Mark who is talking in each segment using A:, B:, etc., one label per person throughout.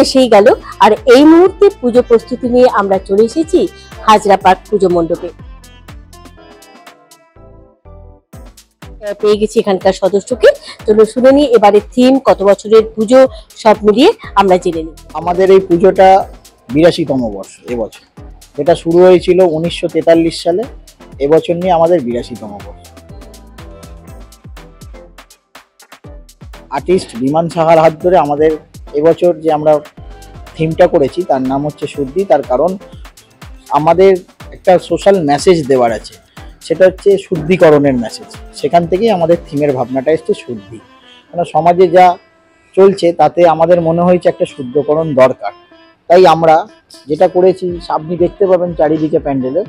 A: এসেই গেল, আর এই মুহূর্তে পুজো প্রস্তুতি নিয়ে আমরা চলে এসেছি হাজরা পার্ক পুজো মণ্ডপে। পেয়ে গেছি এখানকার সদস্যকে, চলো শুনে নিই এবারে থিম, কত বছরের পুজো, সব মিলিয়ে আমরা জেনে নিই।
B: আমাদের এই পুজোটা 82তম বর্ষ এবছর। এটা শুরু হয়েছিল 1943 সালে, এবছর নিয়ে আমাদের 82তম বর্ষ। আর্টিস্ট বিমান সাহার হাত ধরে আমাদের এবছর যে আমরা থিমটা করেছি তার নাম হচ্ছে শুদ্ধি। তার কারণ আমাদের একটা সোশ্যাল মেসেজ দেওয়ার আছে, সেটা হচ্ছে শুদ্ধিকরণের মেসেজ। সেখান থেকেই আমাদের থিমের ভাবনাটা এসছে শুদ্ধি। কারণ সমাজে যা চলছে তাতে আমাদের মনে হয়েছে একটা শুদ্ধকরণ দরকার। তাই আমরা যেটা করেছি, আপনি দেখতে পাবেন চারিদিকে প্যান্ডেলে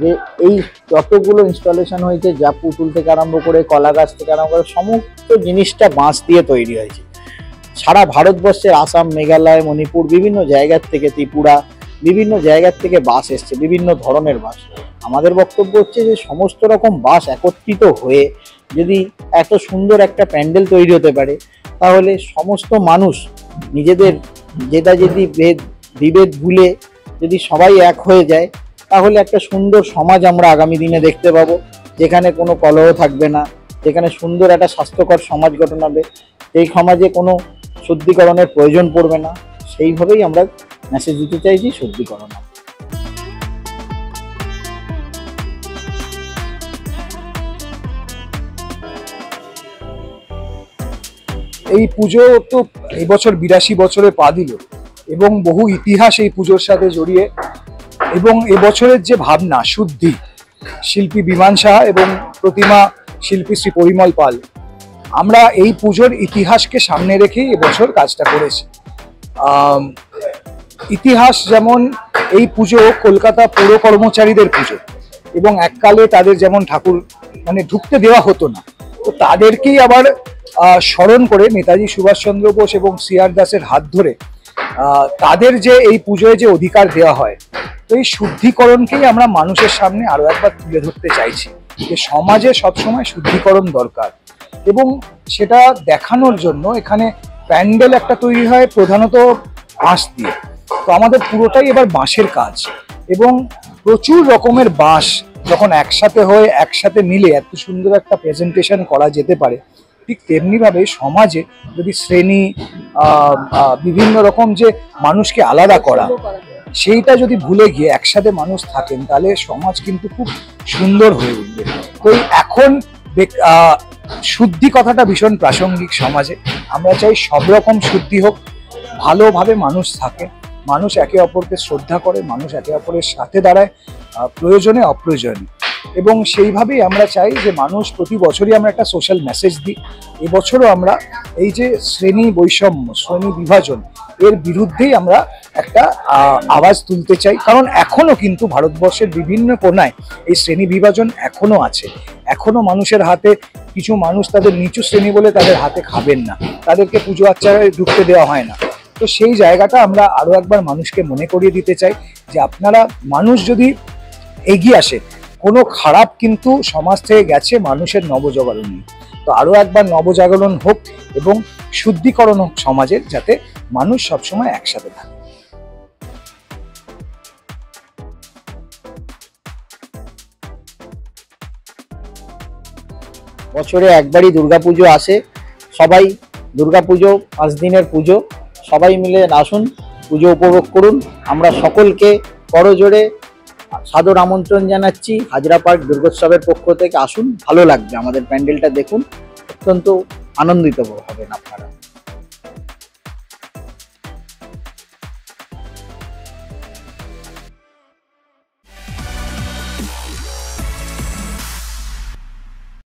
B: যে এই যতগুলো ইনস্টলেশন হয়েছে, যা পুতুল থেকে আরম্ভ করে কলা গাছ থেকে আরম্ভ করে সমস্ত জিনিসটা বাঁশ দিয়ে তৈরি হয়েছে। সারা ভারতবর্ষের আসাম, মেঘালয়, মণিপুর, বিভিন্ন জায়গার থেকে, ত্রিপুরা, বিভিন্ন জায়গার থেকে বাঁশ এসছে, বিভিন্ন ধরনের বাঁশ। আমাদের বক্তব্য হচ্ছে যে সমস্ত রকম বাঁশ একত্রিত হয়ে যদি এত সুন্দর একটা প্যান্ডেল তৈরি হতে পারে, তাহলে সমস্ত মানুষ নিজেদের জেদাজেদি বিভেদ ভুলে যদি সবাই এক হয়ে যায়, তাহলে একটা সুন্দর সমাজ আমরা আগামী দিনে দেখতে পাবো, যেখানে কোনো কলহ থাকবে না, যেখানে সুন্দর একটা স্বাস্থ্যকর সমাজ গঠন হবে, এই সমাজে কোনো শুদ্ধিকরণের প্রয়োজন পড়বে না। সেইভাবেই আমরা মেসেজ দিতে চাইছি শুদ্ধিকরণ।
C: এই পুজো তো এবছর 82 বছরে পা দিল এবং বহু ইতিহাস এই পুজোর সাথে জড়িয়ে। এবং এবছরের যে ভাবনা শুদ্ধি, শিল্পী বিমান সাহা এবং প্রতিমা শিল্পী শ্রী পরিমল পাল, আমরা এই পুজোর ইতিহাসকে সামনে রেখেই এবছর কাজটা করেছি। ইতিহাস যেমন, এই পুজো কলকাতা পৌর কর্মচারীদের পুজো এবং এককালে তাদের যেমন ঠাকুর ঢুকতে দেওয়া হতো না, তো তাদেরকেই আবার স্মরণ করে নেতাজি সুভাষচন্দ্র বোস এবং সিআর দাসের হাত ধরে তাদের যে এই পুজোয় যে অধিকার দেওয়া হয়, তো এই শুদ্ধিকরণকেই আমরা মানুষের সামনে আরো একবার তুলে ধরতে চাইছি যে সমাজে সবসময় শুদ্ধিকরণ দরকার। এবং সেটা দেখানোর জন্য এখানে প্যান্ডেল একটা তৈরি হয় প্রধানত বাঁশ দিয়ে। তো আমাদের পুরোটাই এবার বাঁশের কাজ, এবং প্রচুর রকমের বাঁশ যখন একসাথে হয়ে একসাথে মিলে এত সুন্দর একটা প্রেজেন্টেশন করা যেতে পারে, ঠিক তেমনিভাবে সমাজে যদি শ্রেণী, বিভিন্ন রকম যে মানুষকে আলাদা করা, সেইটা যদি ভুলে গিয়ে একসাথে মানুষ থাকেন, তাহলে সমাজ কিন্তু খুব সুন্দর হয়ে উঠবে। তো এখন শুদ্ধি কথাটা ভীষণ প্রাসঙ্গিক সমাজে। আমরা চাই সব রকম শুদ্ধি হোক, ভালোভাবে মানুষ থাকে, মানুষ একে অপরকে শ্রদ্ধা করে, মানুষ একে অপরের সাথে দাঁড়ায় প্রয়োজনে অপ্রয়োজনে। এবং সেইভাবেই আমরা চাই যে মানুষ প্রতি বছরই আমরা একটা সোশ্যাল মেসেজ দিই। এবছরও আমরা এই যে শ্রেণী বৈষম্য, শ্রেণী বিভাজন, এর বিরুদ্ধেই আমরা একটা আওয়াজ তুলতে চাই। কারণ এখনো কিন্তু ভারতবর্ষের বিভিন্ন কোণায় এই শ্রেণী বিভাজন এখনো আছে। এখনো মানুষের হাতে, কিছু মানুষ তাদের নিচু শ্রেণী বলে তাদের হাতে খাবেন না, তাদেরকে পুজো আচ্চারে ঢুকতে দেওয়া হয় না। তো সেই জায়গাটা আমরা আরো একবার মানুষকে মনে করিয়ে দিতে চাই যে আপনারা, মানুষ যদি এগিয়ে আসে, কোনো খারাপ কিন্তু সমাজ থেকে গেছে মানুষের নবজাগরণ নিয়ে। তো আরো একবার নবজাগরণ হোক এবং শুদ্ধিকরণ হোক সমাজের, যাতে মানুষ সবসময় একসাথে থাকে।
B: বছরে একবারই দুর্গাপুজো আসে, সবাই দুর্গাপুজো 5 দিনের পুজো, সবাই মিলে আসুন, পুজো উপভোগ করুন। আমরা সকলকে করজোড়ে সাদর আমন্ত্রণ জানাচ্ছি হাজরা পার্ক দুর্গোৎসবের পক্ষ থেকে। আসুন, ভালো লাগবে, আমাদের প্যান্ডেলটা দেখুন, অত্যন্ত আনন্দিত হবেন আপনারা।